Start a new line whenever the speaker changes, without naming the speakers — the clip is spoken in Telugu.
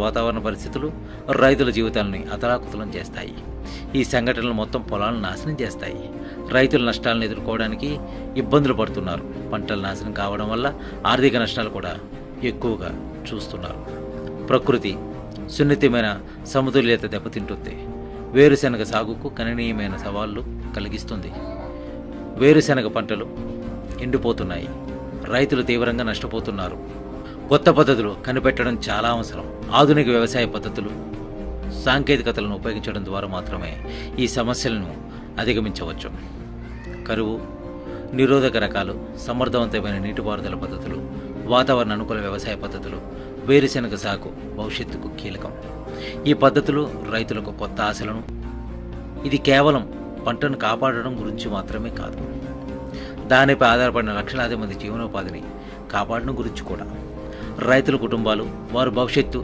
వాతావరణ పరిస్థితులు రైతుల జీవితాలని అతలాకుతలం చేస్తాయి. ఈ సంఘటనలు మొత్తం పొలాలను నాశనం చేస్తాయి. రైతుల నష్టాలను ఎదుర్కోవడానికి ఇబ్బందులు పడుతున్నారు. పంటలు నాశనం కావడం వల్ల ఆర్థిక నష్టాలు కూడా ఎక్కువగా చూస్తున్నారు. ప్రకృతి సున్నితమైన సమతుల్యత దెబ్బతింటుంది. వేరుశెనగ సాగుకు గణనీయమైన సవాళ్లు కలిగిస్తుంది. వేరుశెనగ పంటలు ఎండిపోతున్నాయి. రైతులు తీవ్రంగా నష్టపోతున్నారు. కొత్త పద్ధతులు కనిపెట్టడం చాలా అవసరం. ఆధునిక వ్యవసాయ పద్ధతులు, సాంకేతికతలను ఉపయోగించడం ద్వారా మాత్రమే ఈ సమస్యలను అధిగమించవచ్చు. కరువు నిరోధక రకాలు, సమర్థవంతమైన నీటిపారుదల పద్ధతులు, వాతావరణ అనుకూల వ్యవసాయ పద్ధతులు వేరుశెనగ సాగు భవిష్యత్తుకు కీలకం. ఈ పద్ధతులు రైతులకు కొత్త ఆశలను, ఇది కేవలం పంటను కాపాడడం గురించి మాత్రమే కాదు, దానిపై ఆధారపడిన లక్షలాది మంది జీవనోపాధిని కాపాడడం గురించి కూడా. రైతుల కుటుంబాలు వారి భవిష్యత్తు